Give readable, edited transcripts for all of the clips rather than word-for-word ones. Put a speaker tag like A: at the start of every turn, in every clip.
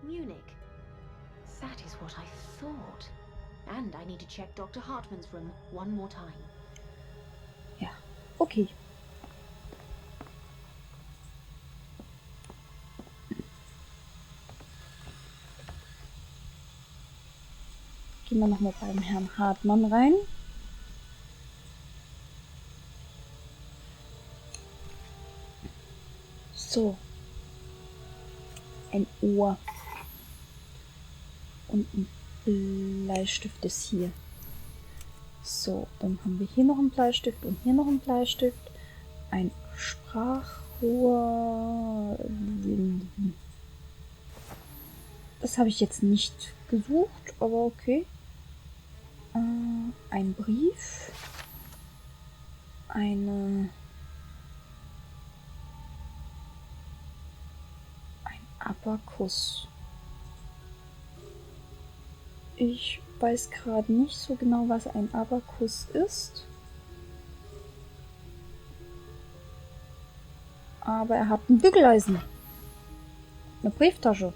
A: Munich. That is what I thought. And I need to check Dr. Hartmann's room one more time.
B: Ja, okay. Gehen wir nochmal beim Herrn Hartmann rein. So. Ein Ohr. Und ein Bleistift ist hier. So, dann haben wir hier noch einen Bleistift und hier noch einen Bleistift. Ein Sprachrohr. Das habe ich jetzt nicht gesucht, aber okay. Ein Brief. Ein Abakus. Ich weiß gerade nicht so genau, was ein Abakus ist. Aber er hat ein Bügeleisen. Eine Brieftasche.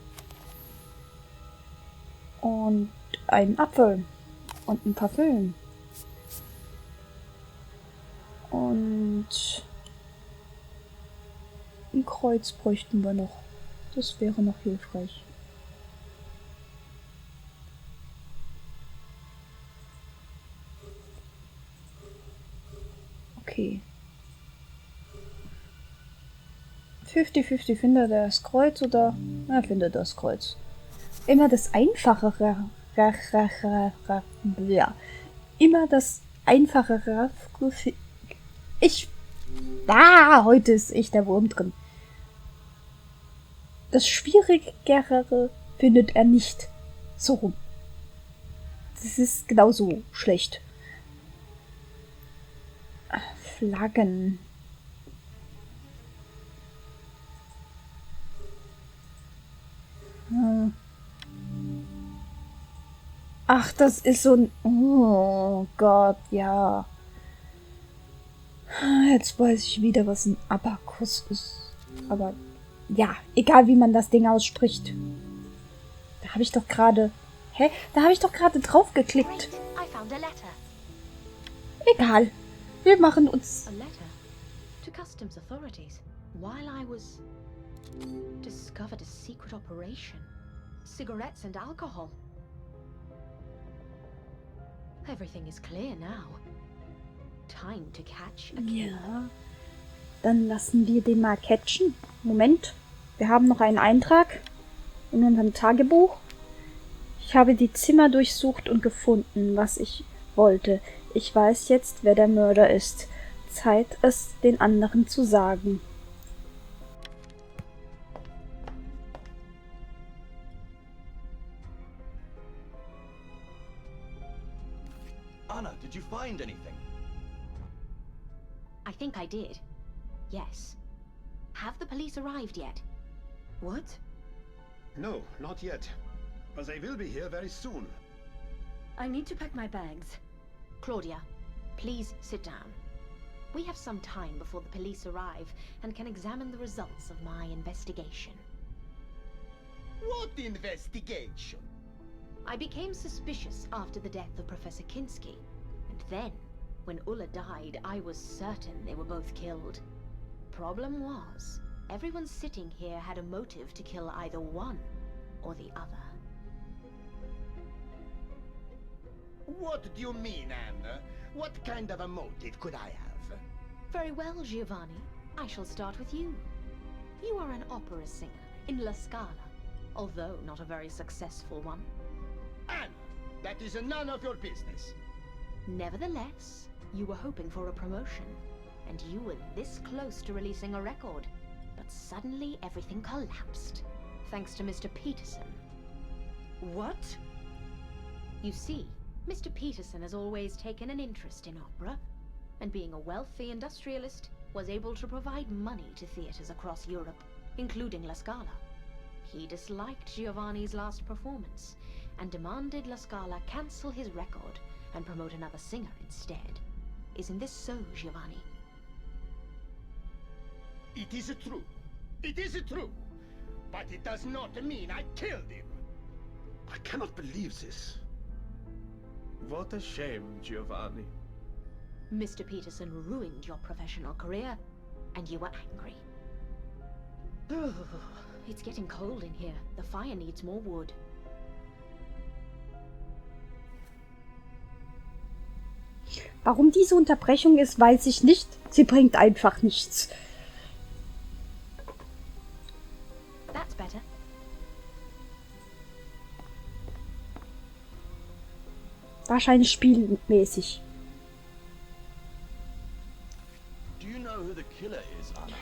B: Und einen Apfel. Und ein Parfüm. Und ein Kreuz bräuchten wir noch. Das wäre noch hilfreich. Okay. 50-50, findet er das Kreuz oder... Na, findet das Kreuz. Immer das Einfachere. Ja. Immer das Einfachere. Heute ist echt der Wurm drin. Das Schwierigere findet er nicht. So rum. Das ist genauso schlecht. Flaggen. Ach, das ist so ein... Oh Gott, ja. Jetzt weiß ich wieder, was ein Abakus ist. Aber ja, egal wie man das Ding ausspricht. Da habe ich doch gerade... Hä? Da habe ich doch gerade drauf geklickt. Egal. Wir machen uns...
A: A letter to customs authorities while I was... discovered a secret operation. Cigarettes and alcohol. Everything is clear now. Time to catch a killer.
B: Ja, dann lassen wir den mal catchen. Moment, wir haben noch einen Eintrag in unserem Tagebuch. Ich habe die Zimmer durchsucht und gefunden, was ich wollte. Ich weiß jetzt, wer der Mörder ist. Zeit, es den anderen zu sagen.
C: Anna, did you find anything?
A: I think I did. Yes. Have the police arrived yet?
D: What? No, not yet. But they will be here very soon.
E: I need to pack my bags.
A: Claudia, please sit down. We have some time before the police arrive and can examine the results of my investigation.
C: What investigation?
A: I became suspicious after the death of Professor Kinski, and then, when Ulla died, I was certain they were both killed. Problem was, everyone sitting here had a motive to kill either one or the other.
C: What do you mean, Anna? What kind of a motive could I have?
A: Very well, Giovanni. I shall start with you. You are an opera singer in La Scala, although not a very successful one.
C: Anna, that is none of your business.
A: Nevertheless, you were hoping for a promotion, and you were this close to releasing a record. But suddenly everything collapsed, thanks to Mr. Peterson.
E: What?
A: You see, Mr. Peterson has always taken an interest in opera, and being a wealthy industrialist, was able to provide money to theaters across Europe, including La Scala. He disliked Giovanni's last performance, and demanded La Scala cancel his record and promote another singer instead. Isn't this so, Giovanni?
C: It is true. It is true. But it does not mean I killed him.
D: I cannot believe this.
F: What a shame, Giovanni.
A: Mr. Peterson ruined your professional career, and you were angry. It's getting cold in here. The fire needs more wood.
B: Warum diese Unterbrechung ist, weiß ich nicht. Sie bringt einfach nichts.
A: That's better.
B: Wahrscheinlich spielmäßig.
G: Do you know who the killer is, Anna?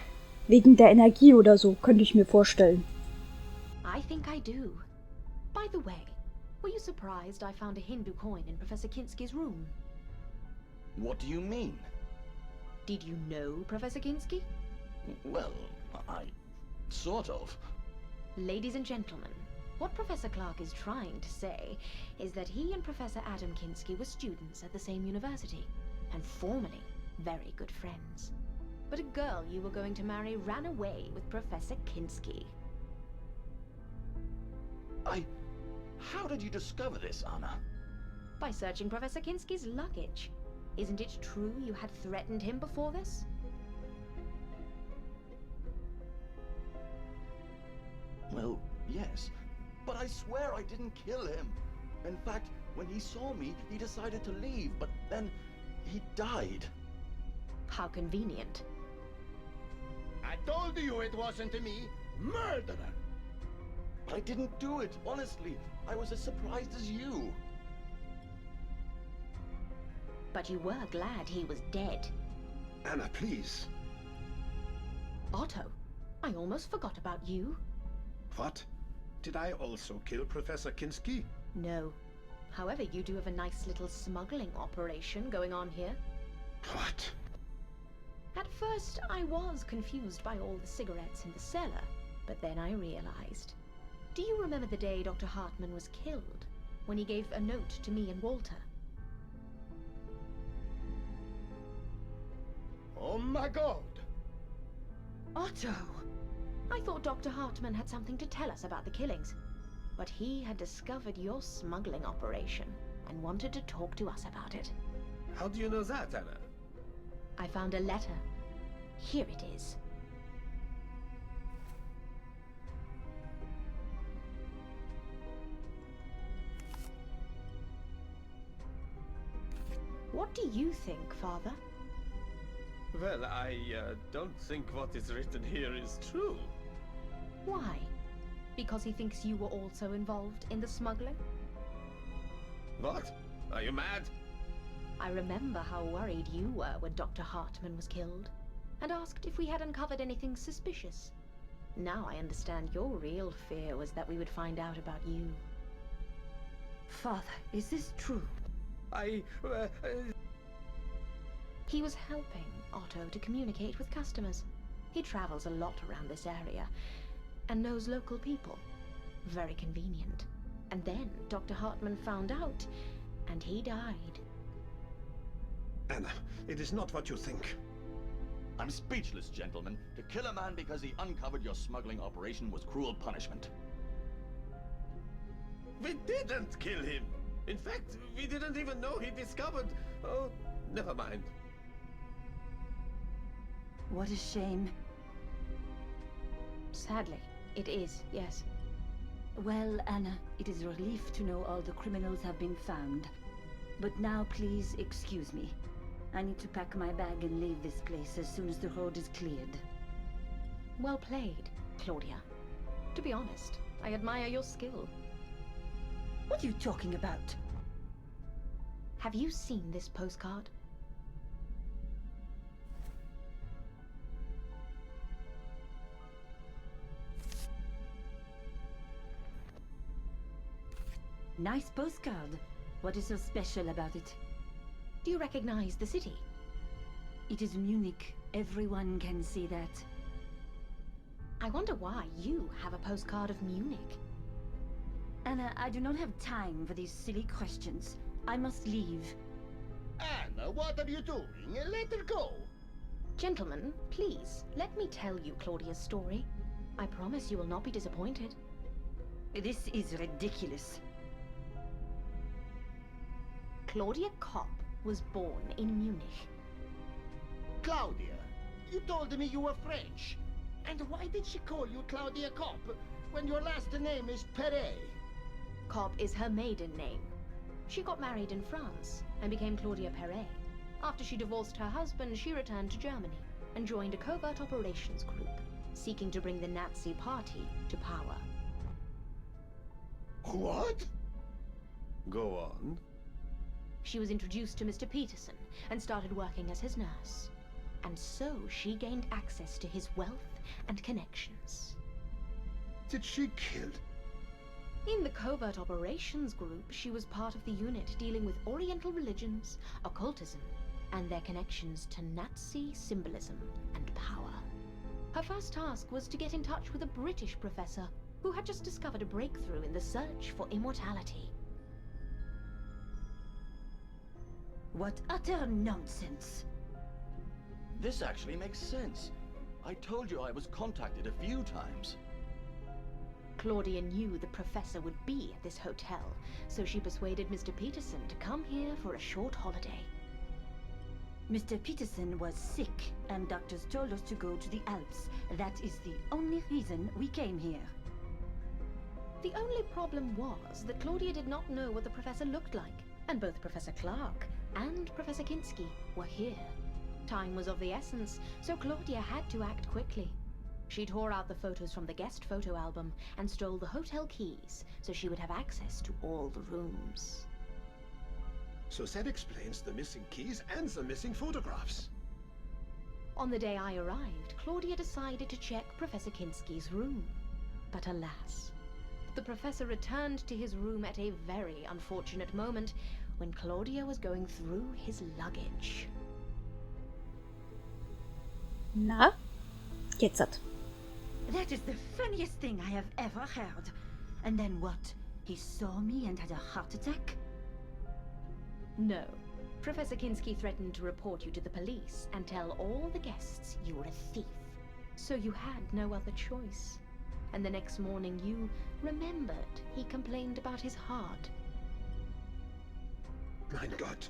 B: Wegen der Energie oder so, könnte ich mir vorstellen.
A: I think I do. By the way, were you surprised I found a Hindu coin in Professor Kinski's room?
G: What do you mean?
A: Did you know Professor Kinski?
G: Well, sort of.
A: Ladies and gentlemen, what Professor Clark is trying to say is that he and Professor Adam Kinski were students at the same university, and formerly very good friends. But a girl you were going to marry ran away with Professor Kinski.
G: How did you discover this, Anna?
A: By searching Professor Kinski's luggage. Isn't it true you had threatened him before this?
G: Well, yes. But I swear I didn't kill him. In fact, when he saw me, he decided to leave, but then he died.
A: How convenient.
C: I told you it wasn't me. Murderer!
G: I didn't do it, honestly. I was as surprised as you.
A: But you were glad he was dead.
D: Anna, please.
A: Otto, I almost forgot about you.
D: What? Did I also kill Professor Kinski?
A: No. However, you do have a nice little smuggling operation going on here.
D: What?
A: At first, I was confused by all the cigarettes in the cellar, but then I realized. Do you remember the day Dr. Hartman was killed? When he gave a note to me and Walter?
C: Oh my god!
A: Otto! I thought Dr. Hartman had something to tell us about the killings, but he had discovered your smuggling operation and wanted to talk to us about it.
F: How do you know that, Anna?
A: I found a letter. Here it is. What do you think, Father?
F: Well, I don't think what is written here is true.
A: Why? Because he thinks you were also involved in the smuggling?
F: What? Are you mad?
A: I remember how worried you were when Dr. Hartman was killed, and asked if we had uncovered anything suspicious. Now I understand your real fear was that we would find out about you.
E: Father, is this true?
A: He was helping Otto to communicate with customers. He travels a lot around this area, and knows local people. Very convenient. And then Dr. Hartman found out, and he died.
D: Anna, it is not what you think.
G: I'm speechless, gentlemen. To kill a man because he uncovered your smuggling operation was cruel punishment.
F: We didn't kill him. In fact, we didn't even know he discovered... Oh, never mind.
E: What a shame.
A: Sadly, it is, yes.
E: Well, Anna, it is a relief to know all the criminals have been found. But now please excuse me. I need to pack my bag and leave this place as soon as the road is cleared.
A: Well played, Claudia. To be honest, I admire your skill.
E: What are you talking about?
A: Have you seen this postcard?
E: Nice postcard. What is so special about it?
A: Do you recognize the city?
E: It is Munich. Everyone can see that.
A: I wonder why you have a postcard of Munich.
E: Anna, I do not have time for these silly questions. I must leave.
C: Anna, what are you doing? Let her go.
A: Gentlemen, please, let me tell you Claudia's story. I promise you will not be disappointed.
E: This is ridiculous.
A: Claudia Kopp was born in Munich.
C: Claudia, you told me you were French. And why did she call you Claudia Kopp when your last name is Perret?
A: Kopp is her maiden name. She got married in France and became Claudia Perret. After she divorced her husband, she returned to Germany and joined a covert operations group, seeking to bring the Nazi party to power.
C: What?
F: Go on.
A: She was introduced to Mr. Peterson and started working as his nurse. And so she gained access to his wealth and connections.
D: Did she kill?
A: In the covert operations group, she was part of the unit dealing with Oriental religions, occultism, and their connections to Nazi symbolism and power. Her first task was to get in touch with a British professor who had just discovered a breakthrough in the search for immortality.
E: What utter nonsense.
G: This actually makes sense. I told you I was contacted a few times.
A: Claudia knew the professor would be at this hotel, so she persuaded Mr. Peterson to come here for a short holiday.
E: Mr. Peterson was sick, and doctors told us to go to the Alps. That is the only reason we came here.
A: The only problem was that Claudia did not know what the professor looked like, and both Professor Clark and Professor Kinski were here. Time was of the essence, so Claudia had to act quickly. She tore out the photos from the guest photo album and stole the hotel keys so she would have access to all the rooms.
D: So that explains the missing keys and the missing photographs.
A: On the day I arrived, Claudia decided to check Professor Kinski's room. But alas, the professor returned to his room at a very unfortunate moment when Claudia was going through his luggage.
B: Na, jetzt hat.
E: That is the funniest thing I have ever heard. And then what? He saw me and had a heart attack?
A: No. Professor Kinski threatened to report you to the police and tell all the guests you were a thief. So you had no other choice. And the next morning you remembered he complained about his heart.
D: Mein Gott,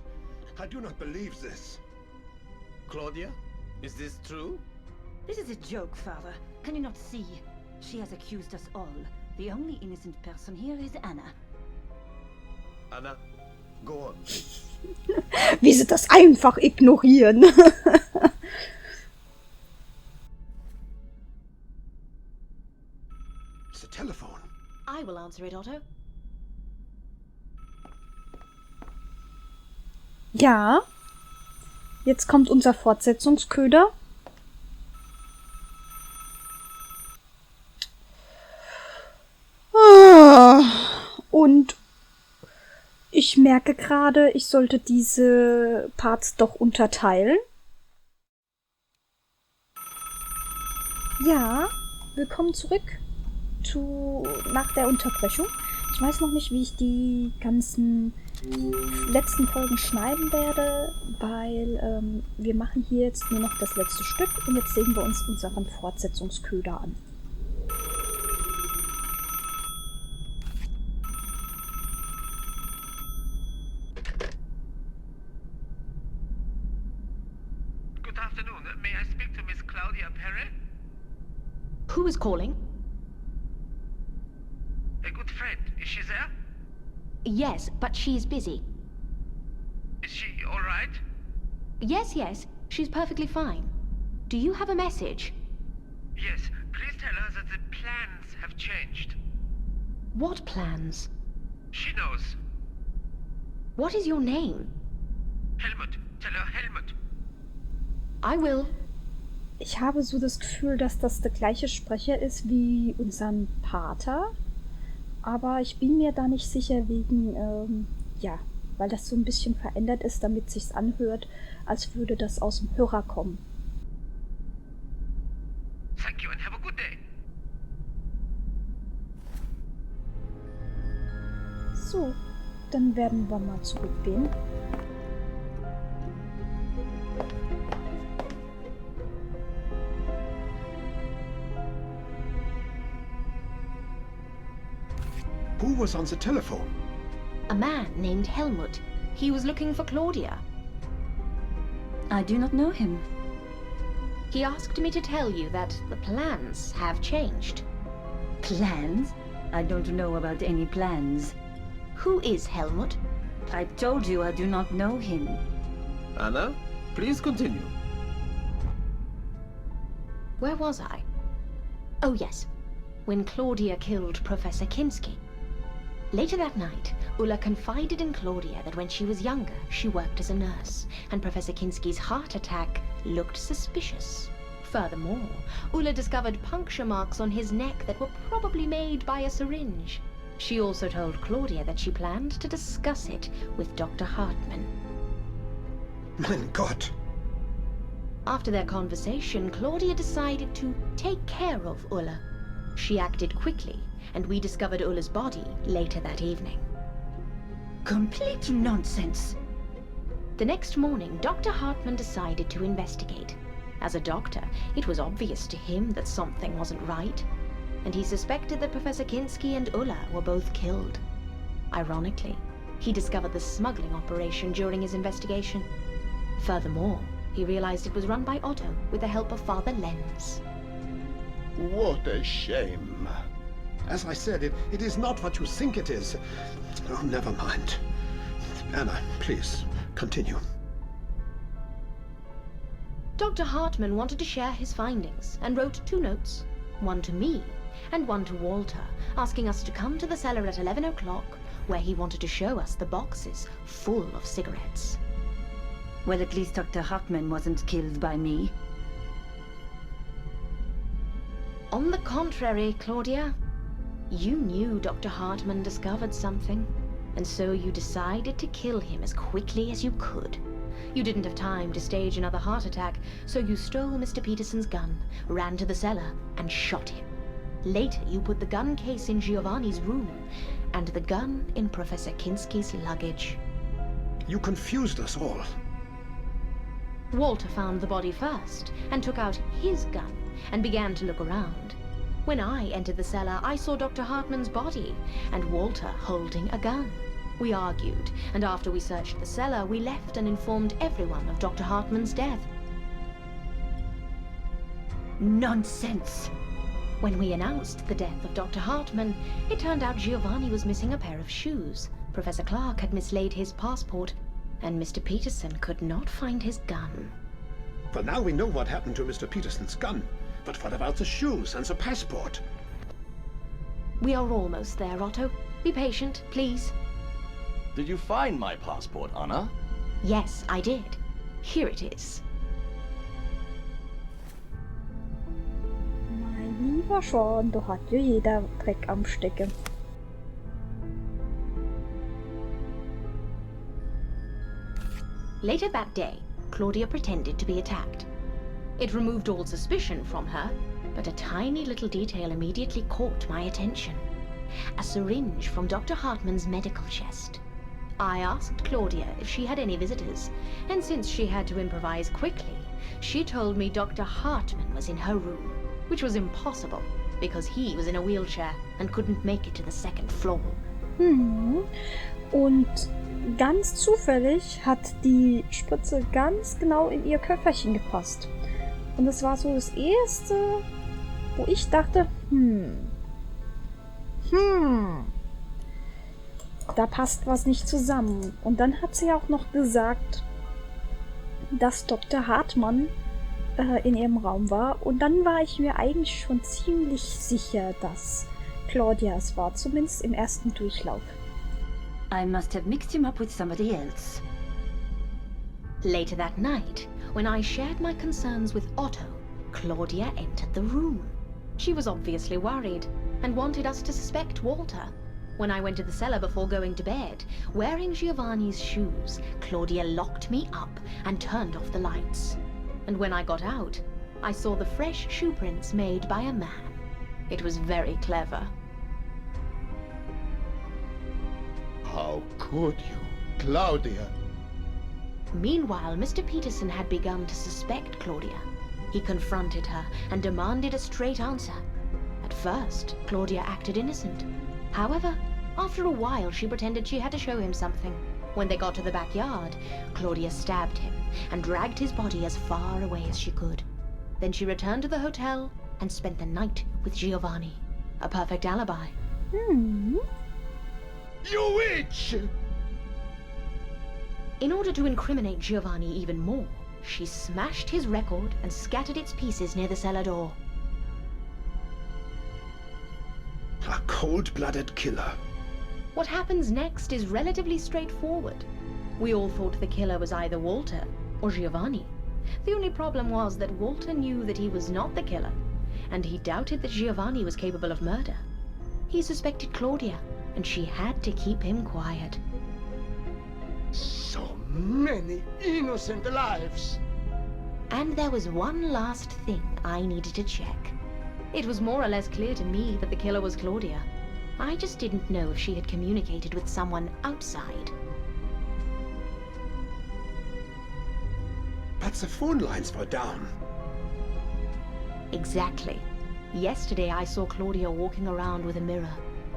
D: I do not believe this.
F: Claudia, is this true?
E: This is a joke, Father. Can you not see? She has accused us all. The only innocent person here is Anna.
F: Anna, go on, please.
B: Wie sie das einfach ignorieren.
D: It's the telephone.
A: I will answer it, Otto.
B: Ja, jetzt kommt unser Fortsetzungsköder. Und ich merke gerade, ich sollte diese Parts doch unterteilen. Ja, willkommen zurück nach der Unterbrechung. Ich weiß noch nicht, wie ich die ganzen letzten Folgen schneiden werde, weil wir machen hier jetzt nur noch das letzte Stück und jetzt sehen wir uns unseren Fortsetzungsköder an.
H: Good afternoon. May I speak to Miss Claudia Perret?
A: Who is calling?
H: A good friend. Is she there?
A: Yes, but she's busy.
H: Is she all right?
A: Yes, she's perfectly fine. Do you have a message?
H: Yes. Please tell her that the plans have changed.
A: What plans?
H: She knows.
A: What is your name?
H: Helmut. Tell her Helmut.
A: I will.
B: Ich habe so das Gefühl, dass das der gleiche Sprecher ist wie unseren Pater. Aber ich bin mir da nicht sicher wegen, weil das so ein bisschen verändert ist, damit sich's anhört, als würde das aus dem Hörer kommen.
H: Thank you and have a good day.
B: So, dann werden wir mal zurückgehen.
D: Who was on the telephone?
A: A man named Helmut. He was looking for Claudia.
E: I do not know him.
A: He asked me to tell you that the plans have changed.
E: Plans? I don't know about any plans.
A: Who is Helmut?
E: I told you I do not know him.
F: Anna, please continue.
A: Where was I? Oh yes, when Claudia killed Professor Kinski. Later that night, Ulla confided in Claudia that when she was younger, she worked as a nurse, and Professor Kinski's heart attack looked suspicious. Furthermore, Ulla discovered puncture marks on his neck that were probably made by a syringe. She also told Claudia that she planned to discuss it with Dr. Hartmann.
D: Mein Gott!
A: After their conversation, Claudia decided to take care of Ulla. She acted quickly, and we discovered Ulla's body later that evening.
E: Complete nonsense.
A: The next morning, Dr. Hartmann decided to investigate. As a doctor, it was obvious to him that something wasn't right, and he suspected that Professor Kinski and Ulla were both killed. Ironically, he discovered the smuggling operation during his investigation. Furthermore, he realized it was run by Otto with the help of Father Lenz.
C: What a shame.
D: As I said, it is not what you think it is. Oh, never mind. Anna, please, continue.
A: Dr. Hartmann wanted to share his findings and wrote 2 notes, one to me and one to Walter, asking us to come to the cellar at 11 o'clock, where he wanted to show us the boxes full of cigarettes.
E: Well, at least Dr. Hartmann wasn't killed by me.
A: On the contrary, Claudia, you knew Dr. Hartmann discovered something, and so you decided to kill him as quickly as you could. You didn't have time to stage another heart attack, so you stole Mr. Peterson's gun, ran to the cellar, and shot him. Later, you put the gun case in Giovanni's room, and the gun in Professor Kinski's luggage.
D: You confused us all.
A: Walter found the body first, and took out his gun, and began to look around. When I entered the cellar, I saw Dr. Hartmann's body, and Walter holding a gun. We argued, and after we searched the cellar, we left and informed everyone of Dr. Hartmann's death.
E: Nonsense!
A: When we announced the death of Dr. Hartmann, it turned out Giovanni was missing a pair of shoes. Professor Clark had mislaid his passport, and Mr. Peterson could not find his gun.
D: Well, now we know what happened to Mr. Peterson's gun. But what about the shoes and the passport?
A: We are almost there, Otto. Be patient, please.
G: Did you find my passport, Anna?
A: Yes, I did. Here it is.
B: Mein lieber Sean, da hat ja jeder Dreck am Stecken.
A: Later that day, Claudia pretended to be attacked. It removed all suspicion from her, but a tiny little detail immediately caught my attention. A syringe from Dr. Hartmann's medical chest. I asked Claudia if she had any visitors, and since she had to improvise quickly, she told me Dr. Hartmann was in her room, which was impossible, because he was in a wheelchair and couldn't make it to the 2nd floor.
B: Und ganz zufällig hat die Spritze ganz genau in ihr Köfferchen gepasst. Und das war so das Erste, wo ich dachte, da passt was nicht zusammen. Und dann hat sie auch noch gesagt, dass Dr. Hartmann in ihrem Raum war. Und dann war ich mir eigentlich schon ziemlich sicher, dass Claudia es war, zumindest im ersten Durchlauf.
E: I must have mixed him up with somebody else.
A: Later that night, when I shared my concerns with Otto, Claudia entered the room. She was obviously worried and wanted us to suspect Walter. When I went to the cellar before going to bed, wearing Giovanni's shoes, Claudia locked me up and turned off the lights. And when I got out, I saw the fresh shoe prints made by a man. It was very clever.
C: How could you, Claudia?
A: Meanwhile, Mr. Peterson had begun to suspect Claudia. He confronted her and demanded a straight answer. At first, Claudia acted innocent. However, After a while, she pretended she had to show him something. When they got to the backyard, Claudia stabbed him and dragged his body as far away as she could. Then she returned to the hotel and spent the night with Giovanni. A perfect alibi.
C: You witch!
A: In order to incriminate Giovanni even more, she smashed his record and scattered its pieces near the cellar door.
D: A cold-blooded killer.
A: What happens next is relatively straightforward. We all thought the killer was either Walter or Giovanni. The only problem was that Walter knew that he was not the killer, and he doubted that Giovanni was capable of murder. He suspected Claudia, and she had to keep him quiet.
C: So many innocent lives.
A: And there was one last thing I needed to check. It was more or less clear to me that the killer was Claudia. I just didn't know if she had communicated with someone outside.
D: But the phone lines were down.
A: Exactly. Yesterday I saw Claudia walking around with a mirror.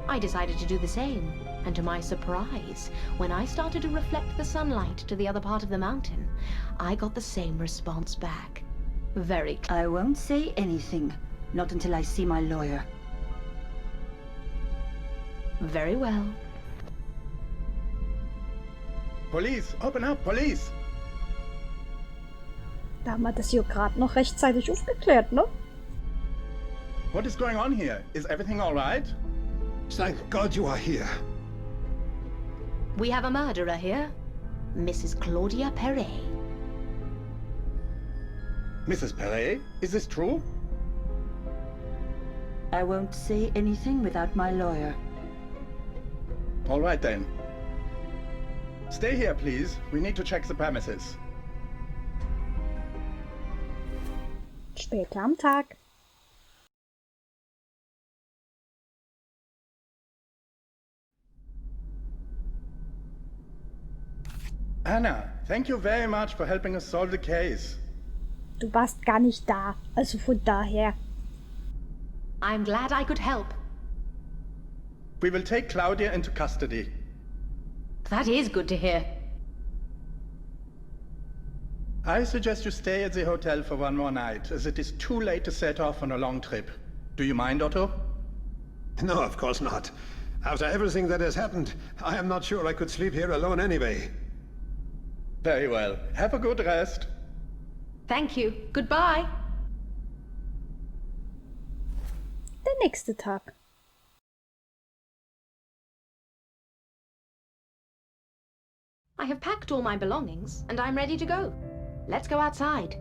A: I decided to do the same, and to my surprise, when I started to reflect the sunlight to the other part of the mountain, I got the same response back. Very clear.
E: I won't say anything, not until I see my lawyer.
A: Very well.
I: Police, open up, police!
B: Da haben wir das hier gerade noch rechtzeitig aufgeklärt, ne?
I: What is going on here? Is everything all right?
D: Thank God you are here.
A: We have a murderer here. Mrs. Claudia Perret.
I: Mrs. Perret, is this true?
E: I won't say anything without my lawyer.
I: All right then. Stay here, please. We need to check the premises.
B: Später am Tag.
I: Anna, thank you very much for helping us solve the case.
B: Du warst gar nicht da, also von daher.
A: I'm glad I could help.
I: We will take Claudia into custody.
A: That is good to hear.
I: I suggest you stay at the hotel for one more night, as it is too late to set off on a long trip. Do you mind, Otto?
D: No, of course not. After everything that has happened, I am not sure I could sleep here alone anyway.
I: Very well. Have a good rest.
A: Thank you. Goodbye.
B: Der nächste Tag.
A: I have packed all my belongings, and I'm ready to go. Let's go outside.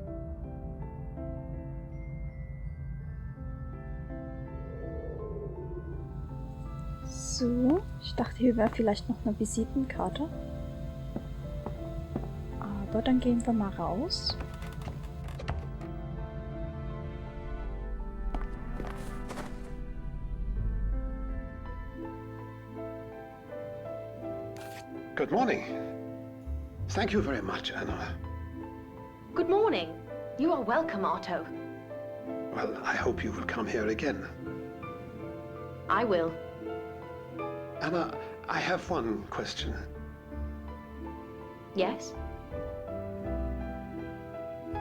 B: So, ich dachte, hier wäre vielleicht noch eine Visitenkarte. Aber dann gehen wir mal raus.
D: Good morning. Thank you very much, Anna.
A: Good morning. You are welcome, Otto.
D: Well, I hope you will come here again.
A: I will.
D: Anna, I have one question.
A: Yes?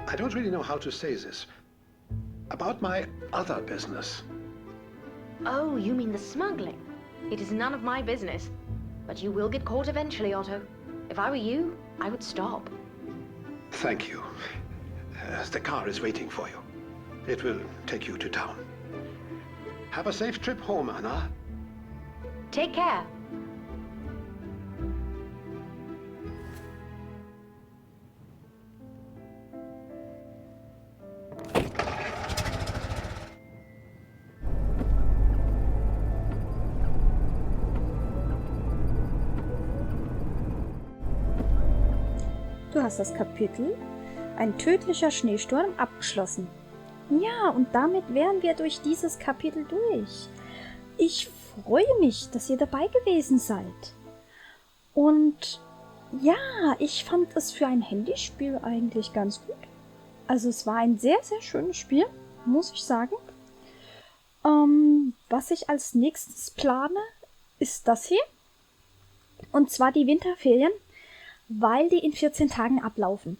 D: I don't really know how to say this. About my other business.
A: Oh, you mean the smuggling? It is none of my business. But you will get caught eventually, Otto. If I were you, I would stop.
D: Thank you. The car is waiting for you. It will take you to town. Have a safe trip home, Anna.
A: Take care.
B: Du hast das Kapitel Ein tödlicher Schneesturm abgeschlossen. Ja, und damit wären wir durch dieses Kapitel durch. Ich freue mich, dass ihr dabei gewesen seid. Und ja, ich fand es für ein Handyspiel eigentlich ganz gut. Also es war ein sehr, sehr schönes Spiel, muss ich sagen. Was ich als nächstes plane, ist das hier. Und zwar die Winterferien, weil die in 14 Tagen ablaufen.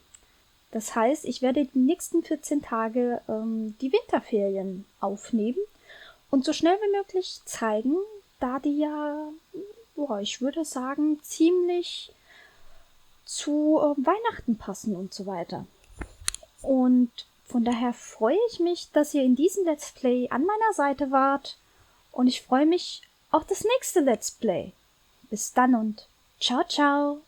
B: Das heißt, ich werde die nächsten 14 Tage die Winterferien aufnehmen und so schnell wie möglich zeigen, da die ja, ich würde sagen, ziemlich zu Weihnachten passen und so weiter. Und von daher freue ich mich, dass ihr in diesem Let's Play an meiner Seite wart und ich freue mich auf das nächste Let's Play. Bis dann und ciao, ciao!